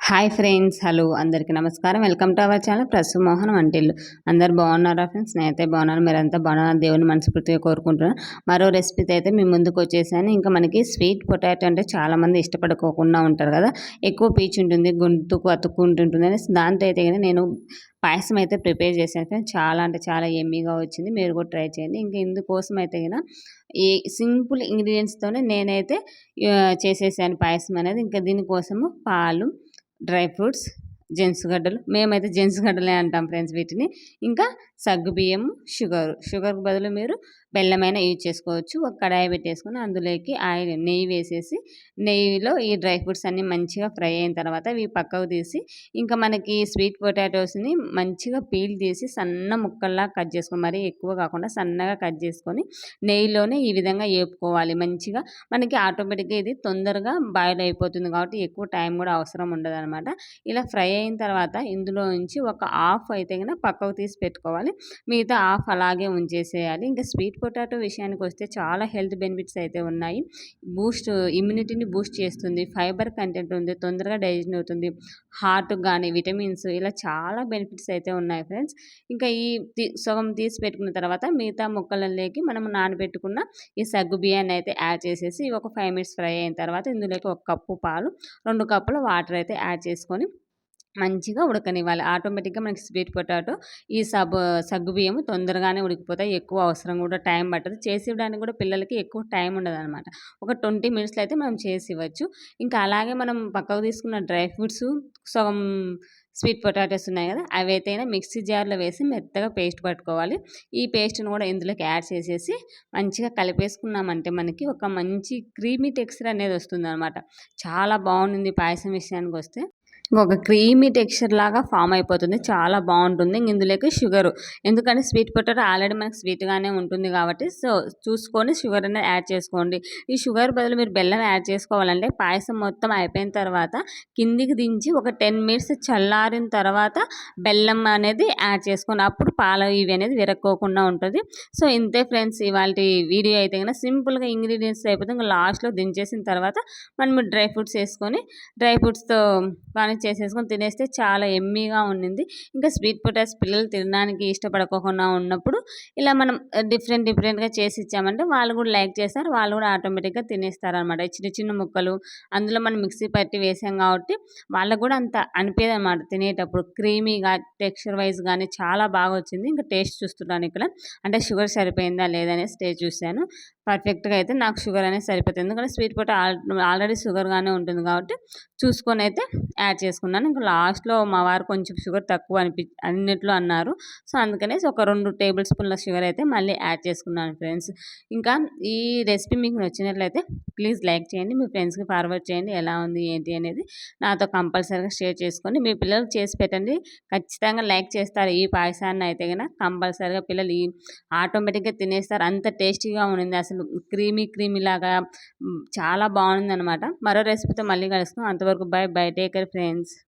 Hi friends, hello అందరికీ నమస్కారం. Welcome to our channel Prasu Mohan వంటిల్లు. అందరు బాగున్నారా ఫ్రెండ్స్? నేనైతే బాగున్నాను. మీరంతా బాగున్నారా? దేవుని మనస్ఫూర్తిగా కోరుకుంటున్నాను. మరో రెసిపీతో అయితే మీ ముందుకు వచ్చేసాను. ఇంకా మనకి స్వీట్ పొటాటో అంటే చాలామంది ఇష్టపడుకోకుండా ఉంటారు కదా, ఎక్కువ పీచు ఉంటుంది, గొంతుకు అతుక్కుంటుంటుంది అనేసి దాంతో అయితే కానీ నేను పాయసం అయితే ప్రిపేర్ చేశాను ఫ్రెండ్స్. చాలా అంటే చాలా ఎమ్మీగా వచ్చింది. మీరు కూడా ట్రై చేయండి. ఇంకా ఇందుకోసం అయితే కనుక ఈ సింపుల్ ఇంగ్రీడియంట్స్తోనే నేనైతే చేసేసాను పాయసం అనేది. ఇంకా దీనికోసము పాలు, డ్రై ఫ్రూట్స్, జెన్స్ గడ్డలు, మేమైతే జెన్స్ గడ్డలే అంటాం ఫ్రెండ్స్ వీటిని. ఇంకా సగ్గుబియ్యం, షుగర్కి బదులు మీరు బెల్లమైనా యూజ్ చేసుకోవచ్చు. ఒక కడాయి పెట్టేసుకొని అందులోకి నెయ్యి వేసేసి, నెయ్యిలో ఈ డ్రై ఫ్రూట్స్ అన్నీ మంచిగా ఫ్రై అయిన తర్వాత ఇవి పక్కకు తీసి, ఇంకా మనకి స్వీట్ పొటాటోస్ని మంచిగా పీల్ తీసి సన్న ముక్కల్లా కట్ చేసుకొని, మరీ ఎక్కువ కాకుండా సన్నగా కట్ చేసుకొని నెయ్యిలోనే ఈ విధంగా వేపుకోవాలి మంచిగా. మనకి ఆటోమేటిక్గా ఇది తొందరగా బాయిల్ అయిపోతుంది కాబట్టి ఎక్కువ టైం కూడా అవసరం ఉండదన్నమాట. ఇలా ఫ్రై అయిన తర్వాత ఇందులో నుంచి ఒక హాఫ్ అయితే కనుక పక్కకు తీసి పెట్టుకోవాలి, మిగతా హాఫ్ అలాగే ఉంచేసేయాలి. ఇంకా స్వీట్ పొటాటో విషయానికి వస్తే చాలా హెల్త్ బెనిఫిట్స్ అయితే ఉన్నాయి. ఇమ్యూనిటీని బూస్ట్ చేస్తుంది, ఫైబర్ కంటెంట్ ఉంది, తొందరగా డైజెషన్ అవుతుంది, హార్ట్ కానీ విటమిన్స్, ఇలా చాలా బెనిఫిట్స్ అయితే ఉన్నాయి ఫ్రెండ్స్. ఇంకా ఈ సగం తీసి పెట్టుకున్న తర్వాత మిగతా ముక్కలలోకి మనం నానబెట్టుకున్న ఈ సగ్గు బియ్యాన్ని అయితే యాడ్ చేసేసి ఒక 5 మినిట్స్ ఫ్రై అయిన తర్వాత ఇందులోకి 1 కప్పు పాలు, 2 కప్పుల వాటర్ అయితే యాడ్ చేసుకొని మంచిగా ఉడకనివ్వాలి. ఆటోమేటిక్గా మనకి స్వీట్ పొటాటో ఈ సగ్గుబియ్యం తొందరగానే ఉడికిపోతాయి. ఎక్కువ అవసరం కూడా టైం పట్టదు. చేసి ఇవ్వడానికి కూడా పిల్లలకి ఎక్కువ టైం ఉండదనమాట. ఒక 20 మినిట్స్లో అయితే మనం చేసి ఇవ్వచ్చు. ఇంకా అలాగే మనం పక్కకు తీసుకున్న డ్రై ఫ్రూట్స్, సగం స్వీట్ పొటాటోస్ ఉన్నాయి కదా, అవి అయితే మిక్సీ జార్లో వేసి మెత్తగా పేస్ట్ పట్టుకోవాలి. ఈ పేస్ట్ని కూడా ఇందులోకి యాడ్ చేసేసి మంచిగా కలిపేసుకున్నామంటే మనకి ఒక మంచి క్రీమీ టెక్స్చర్ అనేది వస్తుంది అనమాట. చాలా బాగుంటుంది పాయసం విషయానికి వస్తే. ఒక క్రీమీ టెక్స్చర్ లాగా ఫామ్ అయిపోతుంది, చాలా బాగుంటుంది. ఇందులోకి షుగరు, ఎందుకంటే స్వీట్ పొటాటో ఆల్రెడీ మనకి స్వీట్గానే ఉంటుంది కాబట్టి సో చూసుకొని షుగర్ అనేది యాడ్ చేసుకోండి. ఈ షుగర్ బదులు మీరు బెల్లం యాడ్ చేసుకోవాలంటే పాయసం మొత్తం అయిపోయిన తర్వాత కిందికి దించి ఒక 10 మినిట్స్ చల్లారిన తర్వాత బెల్లం అనేది యాడ్ చేసుకోండి. అప్పుడు పాలు ఇవి అనేది విరక్కోకుండా ఉంటుంది. సో ఇంతే ఫ్రెండ్స్, ఇవాళ వీడియో అయితే కనుక సింపుల్గా ఇంగ్రీడియంట్స్ అయిపోతే ఇంకా లాస్ట్లో దించేసిన తర్వాత మనం డ్రై ఫ్రూట్స్ వేసుకొని డ్రై ఫ్రూట్స్తో కానీ చేసేసుకొని తినేస్తే చాలా ఎమ్మీగా ఉండింది. ఇంకా స్వీట్ పొటాటోస్ పిల్లలు తినడానికి ఇష్టపడకోకుండా ఉన్నప్పుడు ఇలా మనం డిఫరెంట్గా చేసి ఇచ్చామంటే వాళ్ళు కూడా లైక్ చేస్తారు, వాళ్ళు కూడా ఆటోమేటిక్గా తినేస్తారనమాట. చిన్న చిన్న ముక్కలు అందులో మనం మిక్సీ పట్టి వేసాం కాబట్టి వాళ్ళకు కూడా అంత అనిపించదు అనమాట తినేటప్పుడు. క్రీమీగా టెక్స్చర్ వైజ్ కానీ చాలా బాగా వచ్చింది. ఇంకా టేస్ట్ చూస్తున్నాను ఇక్కడ, అంటే షుగర్ సరిపోయిందా లేదనేసి టేస్ట్ చూశాను. పర్ఫెక్ట్గా అయితే నాకు షుగర్ అనేది సరిపోతుంది, ఎందుకంటే స్వీట్ పొటాటో ఆల్రెడీ షుగర్గానే ఉంటుంది కాబట్టి చూసుకొని అయితే యాడ్ చేసుకున్నాను. ఇంకా లాస్ట్లో మా వారు కొంచెం షుగర్ తక్కువ అన్నిట్లో అన్నారు. సో అందుకనేసి ఒక 2 టేబుల్ స్పూన్ల షుగర్ అయితే మళ్ళీ యాడ్ చేసుకున్నాను ఫ్రెండ్స్. ఇంకా ఈ రెసిపీ మీకు నచ్చినట్లయితే ప్లీజ్ లైక్ చేయండి, మీ ఫ్రెండ్స్కి ఫార్వర్డ్ చేయండి. ఎలా ఉంది ఏంటి అనేది నాతో కంపల్సరీగా షేర్ చేసుకోండి. మీ పిల్లలకు చేసి పెట్టండి, ఖచ్చితంగా లైక్ చేస్తారు. ఈ పాయసాన్ని అయితే కనుక కంపల్సరీగా పిల్లలు ఆటోమేటిక్గా తినేస్తారు, అంత టేస్టీగా ఉండింది. అసలు క్రీమీ లాగా చాలా బాగుంది అనమాట. మరో రెసిపీతో మళ్ళీ కలుస్తాం. అంతవరకు by by, take care friends.